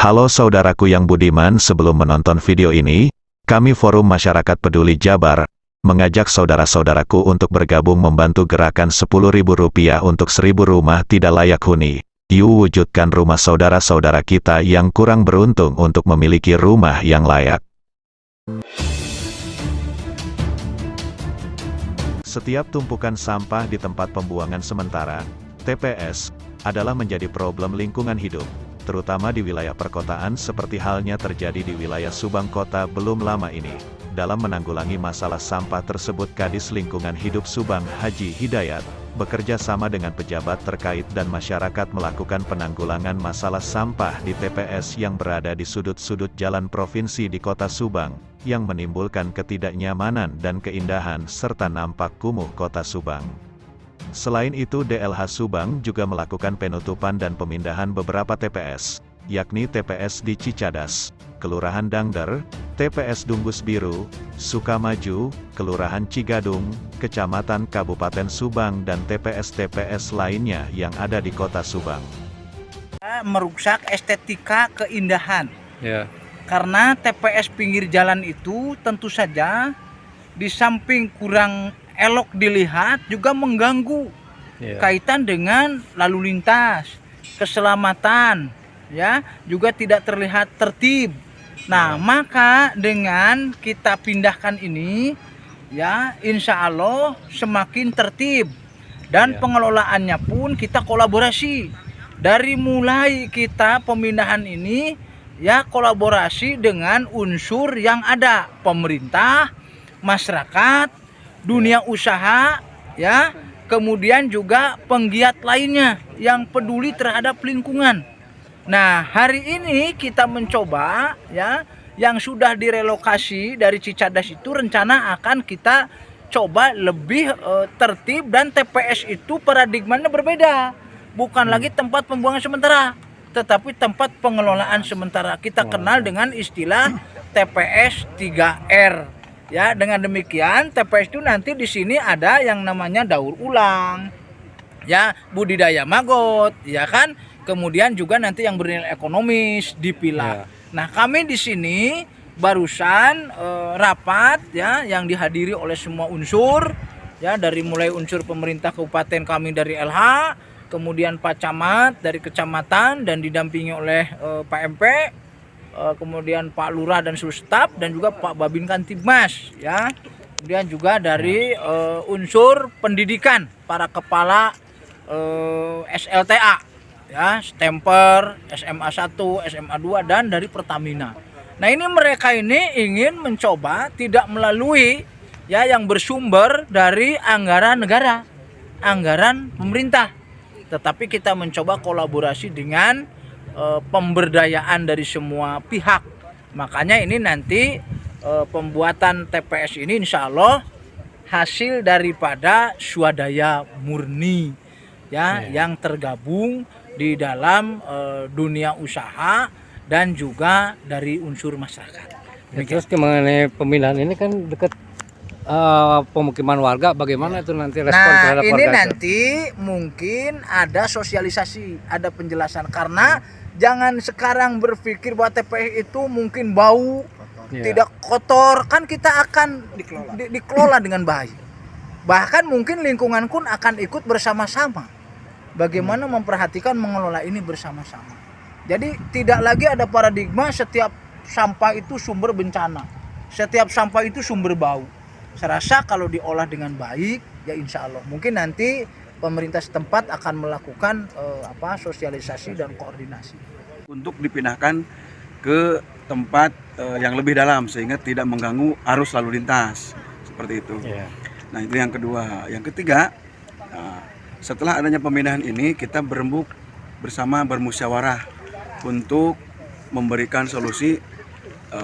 Halo saudaraku yang budiman, sebelum menonton video ini, kami Forum Masyarakat Peduli Jabar, mengajak saudara-saudaraku untuk bergabung membantu gerakan Rp10.000 untuk 1000 rumah tidak layak huni. Yuk wujudkan rumah saudara-saudara kita yang kurang beruntung untuk memiliki rumah yang layak. Setiap tumpukan sampah di tempat pembuangan sementara, TPS, adalah menjadi problem lingkungan hidup, terutama di wilayah perkotaan seperti halnya terjadi di wilayah Subang Kota belum lama ini. Dalam menanggulangi masalah sampah tersebut, Kadis Lingkungan Hidup Subang, Haji Hidayat, bekerja sama dengan pejabat terkait dan masyarakat melakukan penanggulangan masalah sampah di TPS yang berada di sudut-sudut jalan provinsi di Kota Subang, yang menimbulkan ketidaknyamanan dan keindahan serta nampak kumuh Kota Subang. Selain itu, DLH Subang juga melakukan penutupan dan pemindahan beberapa TPS, yakni TPS di Cicadas, Kelurahan Dangder, TPS Dungus Biru, Sukamaju, Kelurahan Cigadung, Kecamatan Kabupaten Subang dan TPS-TPS lainnya yang ada di Kota Subang. Merusak estetika keindahan. Ya. Karena TPS pinggir jalan itu tentu saja di samping kurang elok dilihat juga mengganggu kaitan dengan lalu lintas, keselamatan, ya, juga tidak terlihat tertib. Nah, maka dengan kita pindahkan ini, ya, insya Allah semakin tertib dan pengelolaannya pun kita kolaborasi. Dari mulai kita pemindahan ini, ya, kolaborasi dengan unsur yang ada, pemerintah, masyarakat, dunia usaha, ya, kemudian juga penggiat lainnya yang peduli terhadap lingkungan. Nah, hari ini kita mencoba, ya, yang sudah direlokasi dari Cicadas itu rencana akan kita coba lebih tertib, dan TPS itu paradigmanya berbeda. Bukan lagi tempat pembuangan sementara, tetapi tempat pengelolaan sementara. Kita kenal dengan istilah TPS 3R. Ya, dengan demikian TPS itu nanti di sini ada yang namanya daur ulang, ya, budidaya maggot, ya kan. Kemudian juga nanti yang bernilai ekonomis dipilah. Nah, kami di sini barusan rapat, ya, yang dihadiri oleh semua unsur, ya, dari mulai unsur pemerintah kabupaten kami dari LH, kemudian Pak Camat dari kecamatan dan didampingi oleh Pak MP, kemudian Pak Lurah dan seluruh staf, dan juga Pak Babin Kantibmas, ya. Kemudian juga dari unsur pendidikan, para kepala SLTA, ya, Stemper, SMA 1, SMA 2, dan dari Pertamina. Nah, ini mereka ini ingin mencoba tidak melalui, ya, yang bersumber dari anggaran negara, anggaran pemerintah, tetapi kita mencoba kolaborasi dengan pemberdayaan dari semua pihak. Makanya ini nanti pembuatan TPS ini insya Allah hasil daripada swadaya murni, ya, yang tergabung di dalam dunia usaha dan juga dari unsur masyarakat. Terus mengenai pemindahan ini kan dekat pemukiman warga, bagaimana itu nanti respon terhadap warga? Nah, ini nanti mungkin ada sosialisasi, ada penjelasan, karena jangan sekarang berpikir bahwa TPS itu mungkin bau, tidak kotor, kan kita akan dikelola dengan baik. Bahkan mungkin lingkungan pun akan ikut bersama-sama. Bagaimana memperhatikan mengelola ini bersama-sama. Jadi tidak lagi ada paradigma setiap sampah itu sumber bencana, setiap sampah itu sumber bau. Saya rasa kalau diolah dengan baik, ya insya Allah mungkin nanti pemerintah setempat akan melakukan sosialisasi dan koordinasi untuk dipindahkan ke tempat yang lebih dalam sehingga tidak mengganggu arus lalu lintas seperti itu. Nah, itu yang kedua. Yang ketiga, setelah adanya pemindahan ini kita berembuk bersama, bermusyawarah untuk memberikan solusi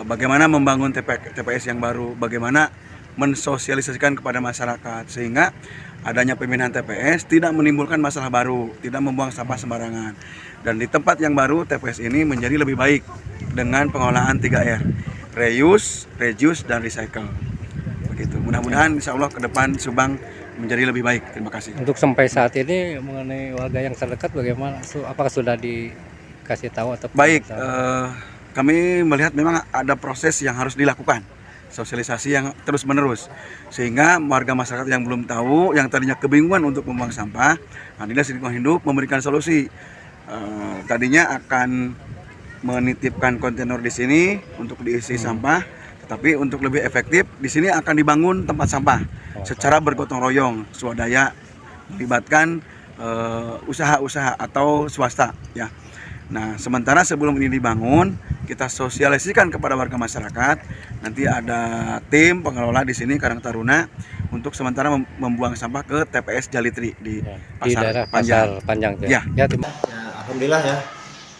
bagaimana membangun TPS yang baru, bagaimana mensosialisasikan kepada masyarakat sehingga adanya pemindahan TPS tidak menimbulkan masalah baru, tidak membuang sampah sembarangan. Dan di tempat yang baru TPS ini menjadi lebih baik dengan pengelolaan 3R, reuse, reduce, dan recycle. Begitu. Mudah-mudahan insya Allah ke depan Subang menjadi lebih baik. Terima kasih. Untuk sampai saat ini mengenai warga yang terdekat bagaimana? Apakah sudah di dikasih tahu atau Baik, pemerintah? kami melihat memang ada proses yang harus dilakukan, sosialisasi yang terus-menerus, sehingga warga masyarakat yang belum tahu, yang tadinya kebingungan untuk membuang sampah, nah Dinas Lingkungan Hidup memberikan solusi. Tadinya akan menitipkan kontainer di sini untuk diisi sampah, tetapi untuk lebih efektif di sini akan dibangun tempat sampah secara bergotong royong, swadaya, melibatkan usaha-usaha atau swasta, ya. Nah, sementara sebelum ini dibangun, kita sosialisasikan kepada warga masyarakat. Nanti ada tim pengelola di sini Karang Taruna untuk sementara membuang sampah ke TPS Jalitri di Di daerah Pasar Panjang. Ya. Ya, terima- Ya, alhamdulillah ya,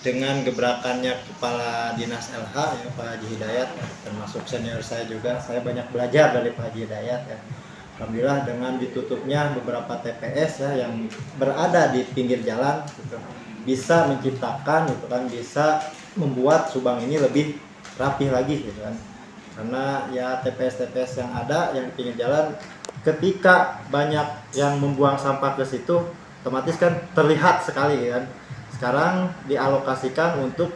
dengan gebrakannya Kepala Dinas LH ya Pak Haji Hidayat, termasuk senior saya juga, saya banyak belajar dari Pak Haji Hidayat ya. Alhamdulillah dengan ditutupnya beberapa TPS ya yang berada di pinggir jalan gitu, bisa menciptakan gitu kan, bisa membuat Subang ini lebih rapih lagi gitu kan. Karena ya TPS-TPS yang ada yang di pinggir jalan, ketika banyak yang membuang sampah ke situ, otomatis kan terlihat sekali kan. Sekarang dialokasikan untuk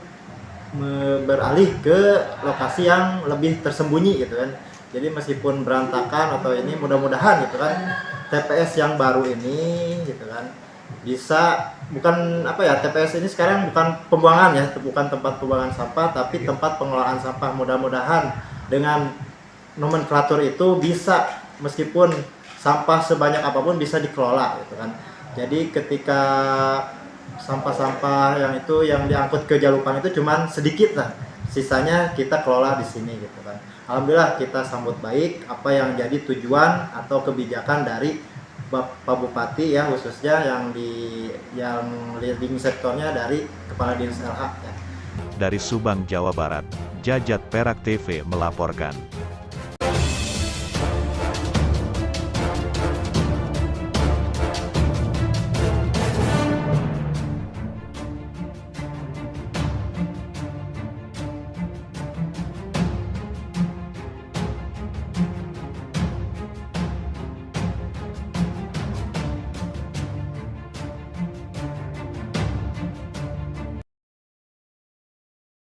beralih ke lokasi yang lebih tersembunyi gitu kan. Jadi meskipun berantakan atau ini, mudah-mudahan gitu kan TPS yang baru ini gitu kan bisa, bukan apa ya, TPS ini sekarang bukan pembuangan ya, bukan tempat pembuangan sampah, tapi tempat pengelolaan sampah. Mudah-mudahan dengan nomenklatur itu bisa, meskipun sampah sebanyak apapun bisa dikelola gitu kan. Jadi ketika sampah-sampah yang itu yang diangkut ke Jalupang itu cuman sedikit lah, sisanya kita kelola di sini gitu kan. Alhamdulillah kita sambut baik apa yang jadi tujuan atau kebijakan dari Pak Bupati ya, khususnya yang leading sektornya dari Kepala Dinas LH ya. Dari Subang, Jawa Barat, Jajat Perak TV melaporkan.